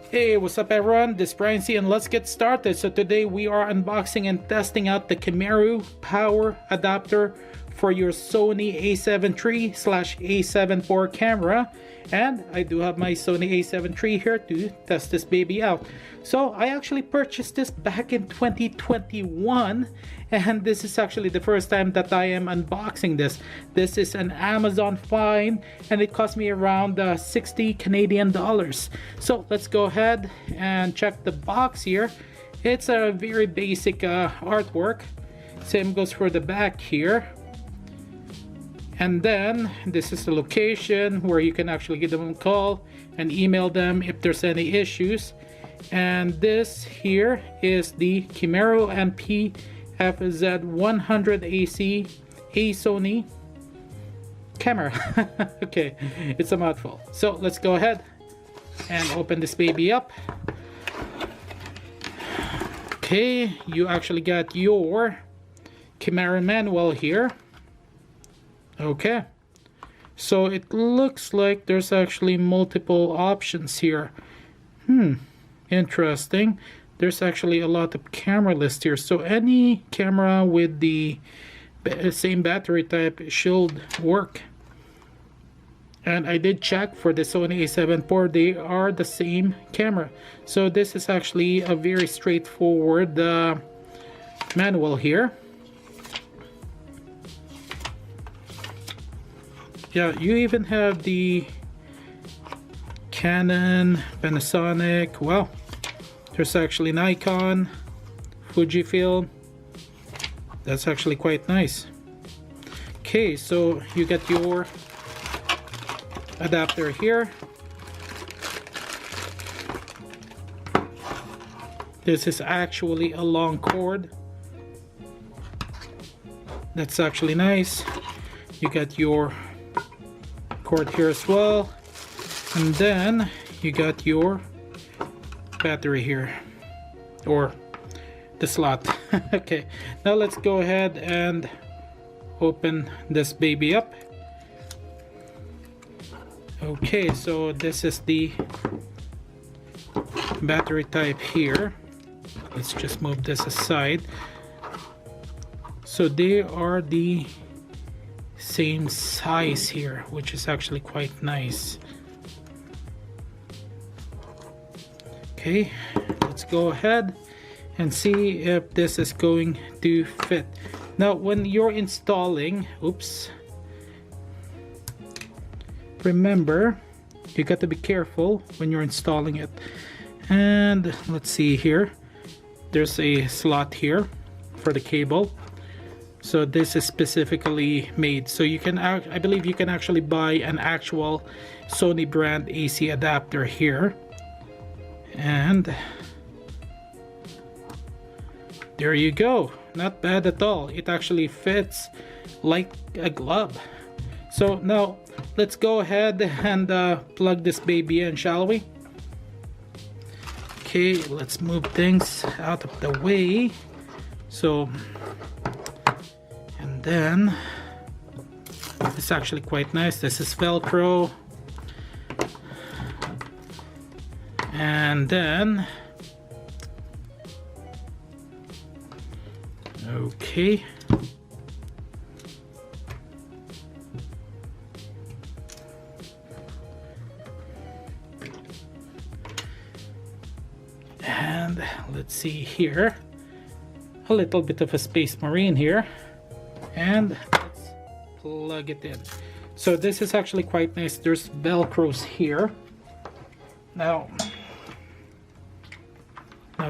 Hey, what's up everyone? This is Brian C and let's get started. So today we are unboxing and testing out the Kimaro Power Adapter for your Sony A7III/A7IV camera. And I do have my Sony A7III here to test this baby out. So I actually purchased this back in 2021 and this is actually the first time that I am unboxing this. This is an Amazon find and it cost me around 60 Canadian dollars. So let's go ahead and check the box here. It's a very basic artwork. Same goes for the back here. And then this is the location where you can actually give them a call and email them if there's any issues. And this here is the Kimaro FZ100AC A Sony camera. Okay, it's a mouthful. So let's go ahead and open this baby up. Okay, you actually got your Kimaro manual here. Okay, so it looks like there's actually multiple options here. Interesting. There's actually a lot of camera lists here. So any camera with the same battery type should work. And I did check for the Sony A7IV, they are the same camera. So this is actually a very straightforward manual here. Yeah, you even have the Canon, Panasonic, wow, there's actually Nikon, Fujifilm. That's actually quite nice. Okay, so you get your adapter here. This is actually a long cord. That's actually nice. You got your cord here as well, and then you got your battery here, or the slot. Okay, now let's go ahead and open this baby up. Okay, so this is the battery type here. Let's just move this aside. So they are the same size here, which is actually quite nice. Okay, let's go ahead and see if this is going to fit. Now when you're installing, remember you got to be careful when you're installing it. And let's see here, there's a slot here for the cable. So this is specifically made, so you can, I believe you can actually buy an actual Sony brand AC adapter here. And there you go, not bad at all. It actually fits like a glove. So now let's go ahead and plug this baby in, shall we? Okay, let's move things out of the way. So then it's actually quite nice. This is Velcro, and then okay, and let's see here, a little bit of a Space Marine here. And let's plug it in. So this is actually quite nice. There's Velcros here. Now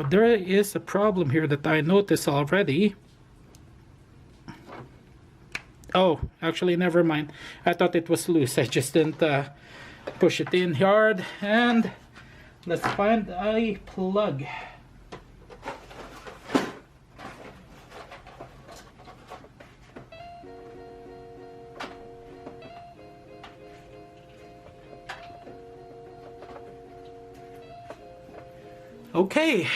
there is a problem here that I noticed already. Oh, actually never mind. I thought it was loose. I just didn't push it in hard. And let's find a plug. Okay,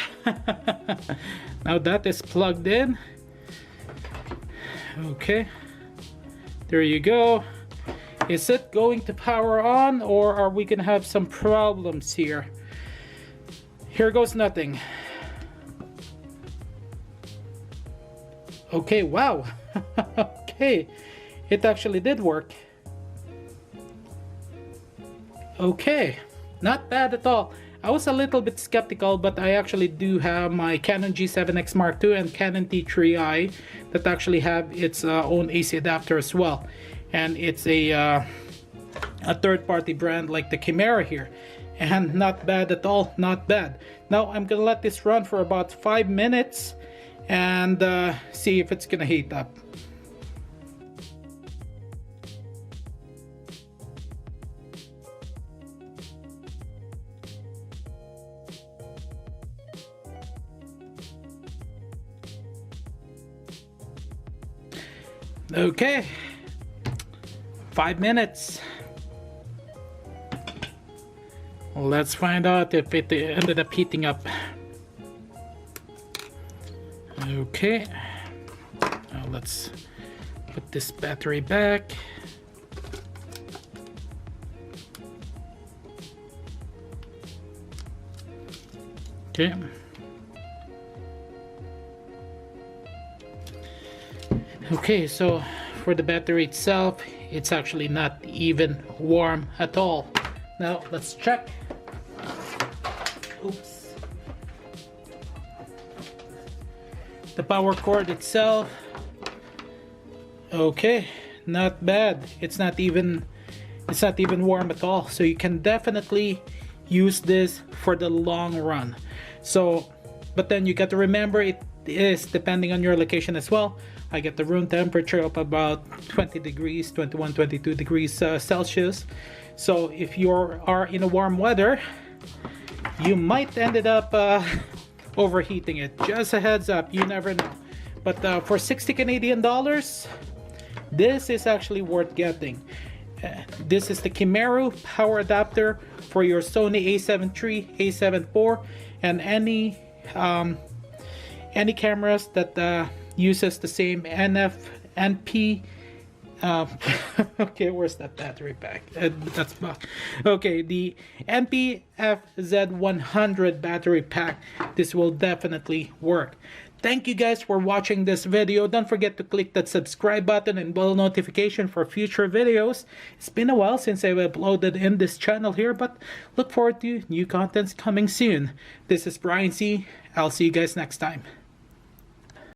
now that is plugged in. Okay, there you go. Is it going to power on, or are we gonna have some problems here? Here goes nothing. Okay, wow. Okay, it actually did work. Okay, not bad at all. I was a little bit skeptical, but I actually do have my Canon G7X Mark II and Canon T3i that actually have its own AC adapter as well. And it's a third-party brand like the Kimaro here. And not bad at all, not bad. Now I'm gonna let this run for about 5 minutes and see if it's gonna heat up. Okay, 5 minutes. Let's find out if it ended up heating up. Okay, now let's put this battery back. Okay. Okay, so for the battery itself, it's actually not even warm at all. Now let's check. Oops. The power cord itself. Okay, not bad. It's not even warm at all. So you can definitely use this for the long run. So, but then you got to remember it is depending on your location as well. I get the room temperature of about 20 degrees, 21, 22 degrees Celsius. So if you are in a warm weather, you might ended up overheating it. Just a heads up, you never know. But for 60 Canadian dollars, this is actually worth getting. This is the Kimaro Power Adapter for your Sony A7III, A7IV, and any cameras that uses the same NP. Okay, where's that battery pack? That's okay. The NP-FZ100 battery pack. This will definitely work. Thank you guys for watching this video. Don't forget to click that subscribe button and bell notification for future videos. It's been a while since I've uploaded in this channel here, but look forward to new contents coming soon. This is Brian C. I'll see you guys next time.